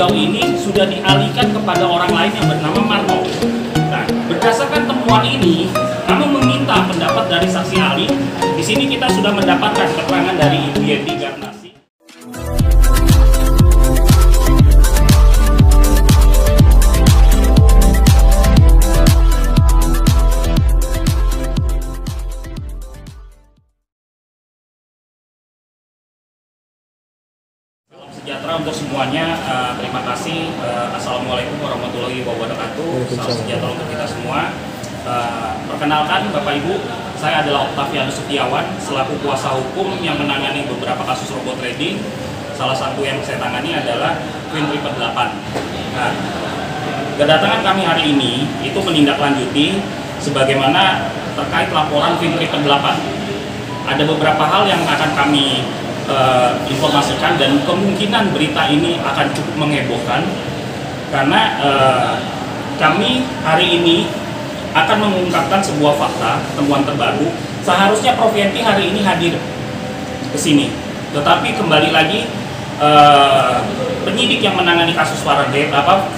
beliau ini sudah dialihkan kepada orang lain yang bernama Marno. Nah, berdasarkan temuan ini, kami meminta pendapat dari saksi ahli. Di sini kita sudah mendapatkan keterangan dari Ibu Yenti Garnasi. Sejahtera untuk semuanya, terima kasih. Assalamualaikum warahmatullahi wabarakatuh. Salam sejahtera untuk kita semua. Perkenalkan Bapak Ibu, saya adalah Octavianus Setiawan selaku kuasa hukum yang menangani beberapa kasus robot trading. Salah satu yang saya tangani adalah FinTriple 8. Nah, kedatangan kami hari ini itu menindaklanjuti sebagaimana terkait laporan FinTriple 8. Ada beberapa hal yang akan kami informasikan dan kemungkinan berita ini akan cukup menghebohkan karena kami hari ini akan mengungkapkan sebuah fakta temuan terbaru. Seharusnya Prof Yenti hari ini hadir ke sini, tetapi kembali lagi penyidik yang menangani kasus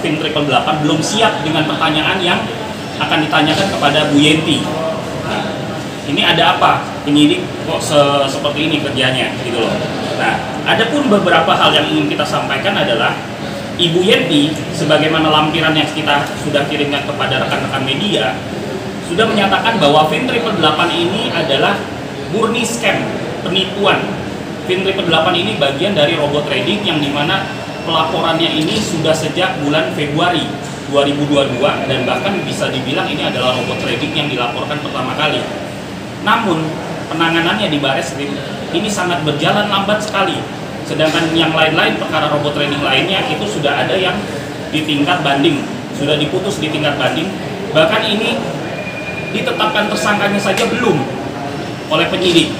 FinTriple 8 belum siap dengan pertanyaan yang akan ditanyakan kepada Bu Yenti. Nah, ini ada apa? Penyidik kok seperti ini kerjanya gitu loh. Nah, ada pun beberapa hal yang ingin kita sampaikan adalah Ibu Yenti sebagaimana lampiran yang kita sudah kirimkan kepada rekan-rekan media sudah menyatakan bahwa FinTriple 8 ini adalah murni scam, penipuan. FinTriple 8 ini bagian dari robot trading yang dimana pelaporannya ini sudah sejak bulan Februari 2022 dan bahkan bisa dibilang ini adalah robot trading yang dilaporkan pertama kali. Namun penanganannya di Bareskrim ini sangat berjalan lambat sekali. Sedangkan yang lain-lain perkara robot trading lainnya itu sudah ada yang di tingkat banding, sudah diputus di tingkat banding. Bahkan ini ditetapkan tersangkanya saja belum oleh penyidik.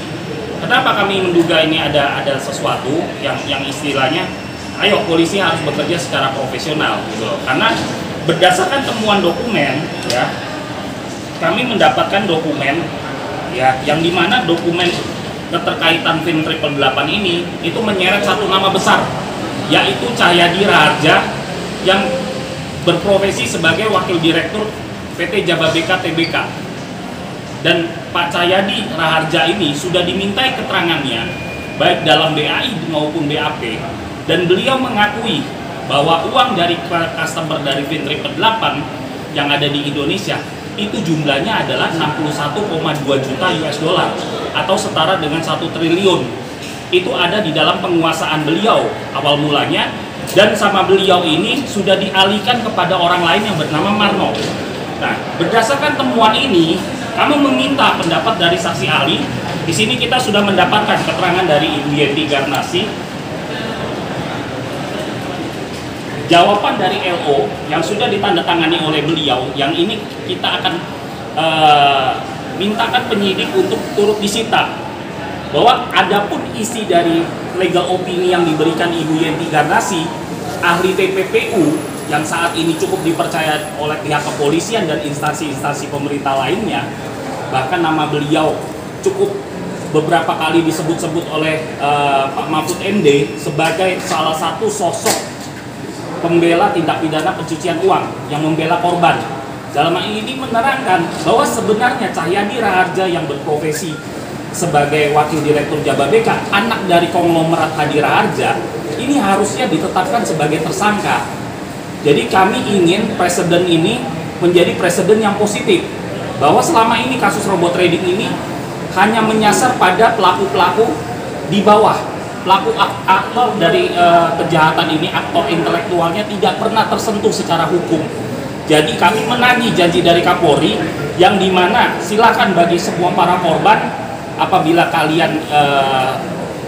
Kenapa kami menduga ini ada sesuatu yang istilahnya, ayo polisi harus bekerja secara profesional gitu. Karena berdasarkan temuan dokumen ya, kami mendapatkan dokumen ya, yang dimana dokumen keterkaitan FinTriple 8 ini itu menyeret satu nama besar, yaitu Cahyadi Raharja yang berprofesi sebagai Wakil Direktur PT Jababeka Tbk. Dan Pak Cahyadi Raharja ini sudah dimintai keterangannya baik dalam BAI maupun BAP, dan beliau mengakui bahwa uang dari customer dari FinTriple 8 yang ada di Indonesia itu jumlahnya adalah 61,2 juta US dollar atau setara dengan 1 triliun. Itu ada di dalam penguasaan beliau awal mulanya, dan sama beliau ini sudah dialihkan kepada orang lain yang bernama Marno. Nah, berdasarkan temuan ini, kami meminta pendapat dari saksi ahli. Di sini kita sudah mendapatkan keterangan dari Ibu Yenti Garnasi. Jawaban dari LO yang sudah ditandatangani oleh beliau, yang ini kita akan mintakan penyidik untuk turut disita. Bahwa adapun isi dari legal opini yang diberikan Ibu Yenti Garnasi, ahli TPPU yang saat ini cukup dipercaya oleh pihak kepolisian dan instansi-instansi pemerintah lainnya, bahkan nama beliau cukup beberapa kali disebut-sebut oleh Pak Mahfud MD sebagai salah satu sosok pembela tindak pidana pencucian uang yang membela korban. Dalam hal ini menerangkan bahwa sebenarnya Cahyadi Raharja yang berprofesi sebagai Wakil Direktur Jababeka, anak dari konglomerat Hadi Raharja, ini harusnya ditetapkan sebagai tersangka. Jadi kami ingin presiden ini menjadi presiden yang positif, bahwa selama ini kasus robot trading ini hanya menyasar pada pelaku-pelaku di bawah. Pelaku aktor dari kejahatan ini, aktor intelektualnya tidak pernah tersentuh secara hukum. Jadi kami menagih janji dari Kapolri yang dimana silakan bagi semua para korban, apabila kalian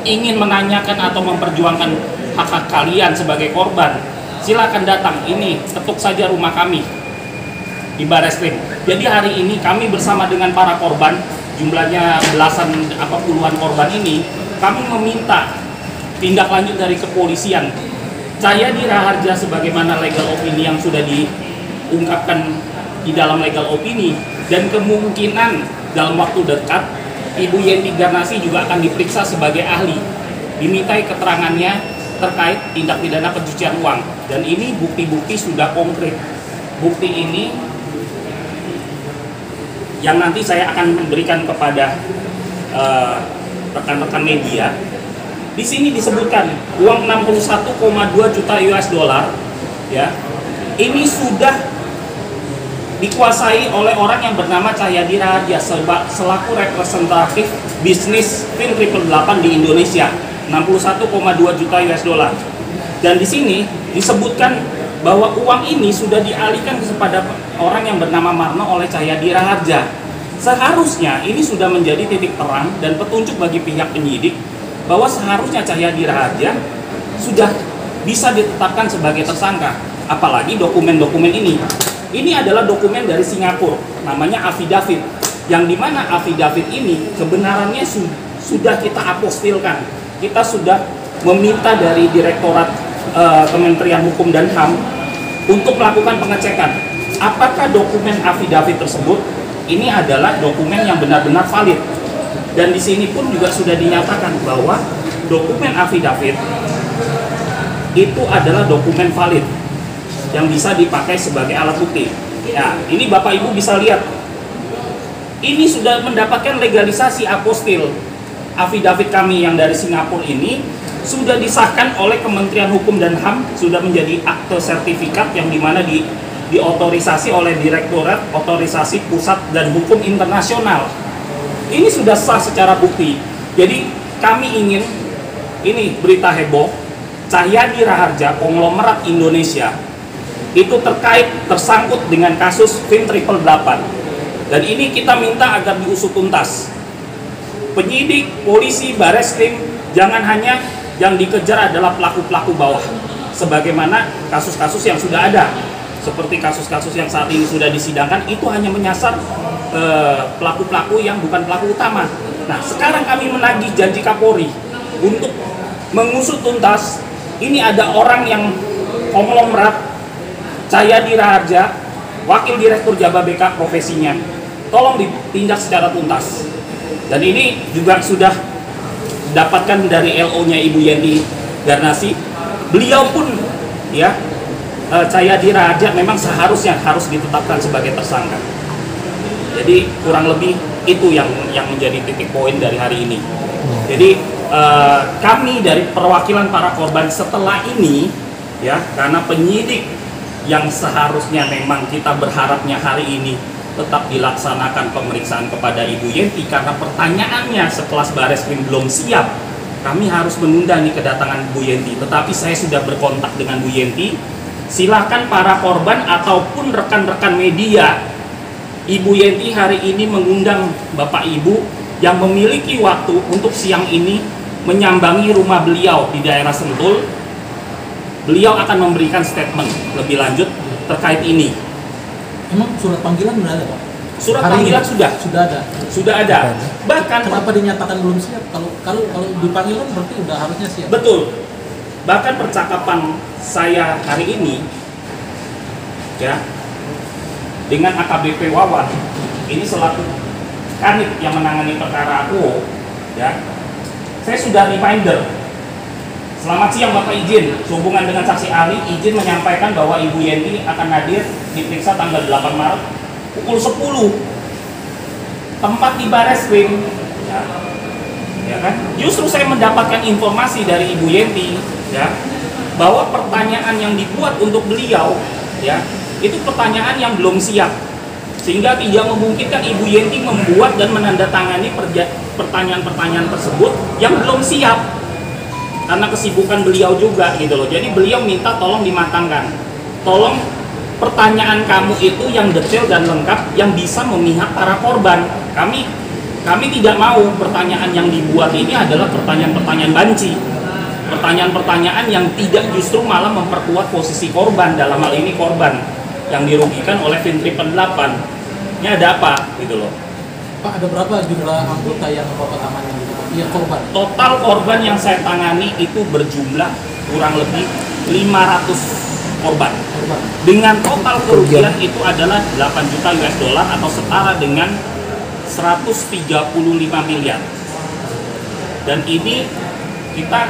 ingin menanyakan atau memperjuangkan hak-hak kalian sebagai korban, silakan datang, ini ketuk saja rumah kami di Bareskrim. Jadi hari ini kami bersama dengan para korban, jumlahnya belasan puluhan korban ini, kami meminta tindak lanjut dari kepolisian. Cahyadi Raharja sebagaimana legal opini yang sudah diungkapkan di dalam legal opini, dan kemungkinan dalam waktu dekat Ibu Yenti Garnasi juga akan diperiksa sebagai ahli, dimintai keterangannya terkait tindak pidana pencucian uang, dan ini bukti-bukti sudah konkret. Bukti ini yang nanti saya akan memberikan kepada rekan-rekan media. Di sini disebutkan uang 61,2 juta US dollar, ya, ini sudah dikuasai oleh orang yang bernama Cahyadi Raharja selaku representatif bisnis Fin 888 di Indonesia, 61,2 juta US dollar. Dan di sini disebutkan bahwa uang ini sudah dialihkan kepada orang yang bernama Marno oleh Cahyadi Raharja. Seharusnya ini sudah menjadi titik terang dan petunjuk bagi pihak penyidik bahwa seharusnya Cahyadi Raharja sudah bisa ditetapkan sebagai tersangka. Apalagi dokumen-dokumen ini adalah dokumen dari Singapura, namanya affidavit, yang dimana affidavit ini kebenarannya sudah kita apostilkan. Kita sudah meminta dari Direktorat Kementerian Hukum dan HAM untuk melakukan pengecekan apakah dokumen affidavit tersebut ini adalah dokumen yang benar-benar valid. Dan di sini pun juga sudah dinyatakan bahwa dokumen affidavit itu adalah dokumen valid yang bisa dipakai sebagai alat bukti. Nah, ini Bapak Ibu bisa lihat. Ini sudah mendapatkan legalisasi apostil. Affidavit kami yang dari Singapura ini sudah disahkan oleh Kementerian Hukum dan HAM, sudah menjadi akte sertifikat yang dimana diotorisasi oleh Direktorat Otorisasi Pusat dan Hukum Internasional. Ini sudah sah secara bukti. Jadi kami ingin, ini berita heboh, Cahyadi Raharja, konglomerat Indonesia, itu tersangkut dengan kasus Fin 888. Dan ini kita minta agar diusut tuntas. Penyidik, polisi, Bareskrim, jangan hanya yang dikejar adalah pelaku-pelaku bawah, sebagaimana kasus-kasus yang sudah ada. Seperti kasus-kasus yang saat ini sudah disidangkan, itu hanya menyasar pelaku-pelaku yang bukan pelaku utama. Nah, sekarang kami menagih janji Kapolri untuk mengusut tuntas. Ini ada orang yang konglomerat Cahyadi Raharja, Wakil Direktur Jababeka profesinya, tolong ditindak secara tuntas. Dan ini juga sudah dapatkan dari LO-nya Ibu Yenti Garnasi. Beliau pun, ya, Cahyadi Raharja memang seharusnya harus ditetapkan sebagai tersangka. Jadi kurang lebih itu yang menjadi titik poin dari hari ini. Jadi kami dari perwakilan para korban setelah ini, ya, karena penyidik yang seharusnya memang kita berharapnya hari ini tetap dilaksanakan pemeriksaan kepada Ibu Yenti, karena pertanyaannya sekelas Bareskrim belum siap, kami harus menunda nih kedatangan Bu Yenti. Tetapi saya sudah berkontak dengan Bu Yenti. Silakan para korban ataupun rekan-rekan media, Ibu Yenti hari ini mengundang Bapak Ibu yang memiliki waktu untuk siang ini menyambangi rumah beliau di daerah Sentul. Beliau akan memberikan statement lebih lanjut terkait ini. Emang surat panggilan sudah ada, Pak? Surat panggilan sudah ada. Sudah ada. Bahkan kenapa dinyatakan belum siap? Kalau dipanggil kan berarti udah harusnya siap. Betul. Bahkan percakapan saya hari ini, ya, dengan AKBP Wawan, ini selaku kanit yang menangani perkara aku, ya, saya sudah reminder. Selamat siang Bapak, izin sehubungan dengan saksi ahli, izin menyampaikan bahwa Ibu Yenti akan hadir diperiksa tanggal 8 Maret pukul 10. Tempat di Bareskrim, ya kan? Justru saya mendapatkan informasi dari Ibu Yenti, ya, bahwa pertanyaan yang dibuat untuk beliau, ya, itu pertanyaan yang belum siap, sehingga tidak memungkinkan Ibu Yenti membuat dan menandatangani pertanyaan-pertanyaan tersebut yang belum siap. Karena kesibukan beliau juga gitu loh. Jadi beliau minta tolong dimatangkan. Tolong pertanyaan kamu itu yang detail dan lengkap, yang bisa memihak para korban. Kami tidak mau pertanyaan yang dibuat ini adalah pertanyaan-pertanyaan banci. Pertanyaan-pertanyaan yang tidak justru malah memperkuat posisi korban, dalam hal ini korban yang dirugikan oleh Fin 888. Ini ada apa gitu loh. Pak, ada berapa jumlah anggota yang Bapak tangani gitu? Yang korban? Total korban yang saya tangani itu berjumlah kurang lebih 500 korban. Dengan total kerugian itu adalah 8 juta US dollar atau setara dengan 135 miliar. Dan ini kita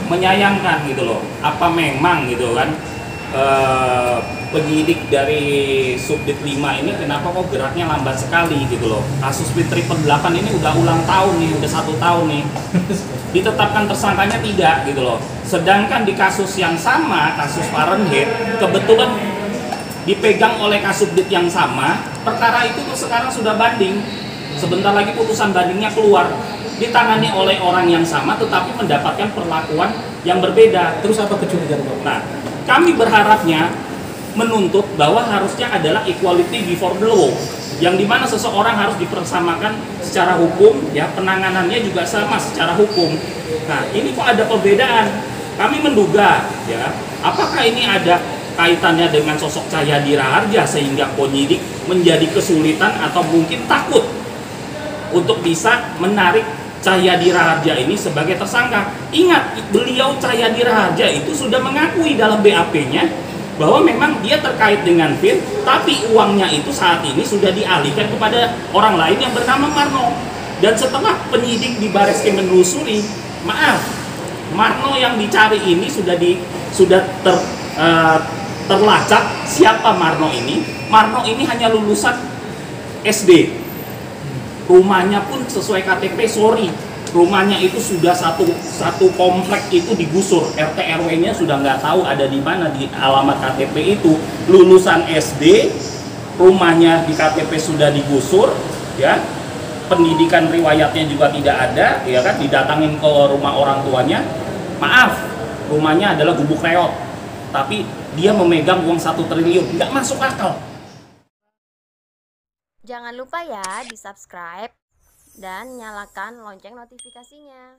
menyayangkan gitu loh. Apa memang gitu kan penyidik dari Subdit 5 ini kenapa kok geraknya lambat sekali gitu loh. Kasus Fit 888 ini udah ulang tahun nih, udah 1 tahun nih. Ditetapkan tersangkanya tidak gitu loh. Sedangkan di kasus yang sama, kasus Fahrenheit, kebetulan dipegang oleh Kasubdit yang sama, perkara itu tuh sekarang sudah banding. Sebentar lagi putusan bandingnya keluar. Ditangani oleh orang yang sama tetapi mendapatkan perlakuan yang berbeda. Terus apa kecurigaan Bapak? Nah, kami berharapnya menuntut bahwa harusnya adalah equality before the law, yang dimana seseorang harus dipersamakan secara hukum, ya penanganannya juga sama secara hukum. Nah, ini kok ada perbedaan? Kami menduga, ya, apakah ini ada kaitannya dengan sosok Cahyadi Raharja sehingga penyidik menjadi kesulitan atau mungkin takut untuk bisa menarik Cahyadi Raharja ini sebagai tersangka. Ingat, beliau Cahyadi Raharja itu sudah mengakui dalam BAP-nya bahwa memang dia terkait dengan Vin, tapi uangnya itu saat ini sudah dialihkan kepada orang lain yang bernama Marno. Dan setelah penyidik di Bareskrim menelusuri, maaf, Marno yang dicari ini sudah terlacak siapa Marno ini. Marno ini hanya lulusan SD. Rumahnya pun sesuai KTP, sorry, rumahnya itu sudah satu komplek itu digusur. RT RW-nya sudah nggak tahu ada di mana di alamat KTP itu. Lulusan SD, rumahnya di KTP sudah digusur, ya. Pendidikan riwayatnya juga tidak ada, ya kan? Didatangin ke rumah orang tuanya. Maaf, rumahnya adalah gubuk reot, tapi dia memegang uang 1 triliun, nggak masuk akal. Jangan lupa ya di subscribe dan nyalakan lonceng notifikasinya.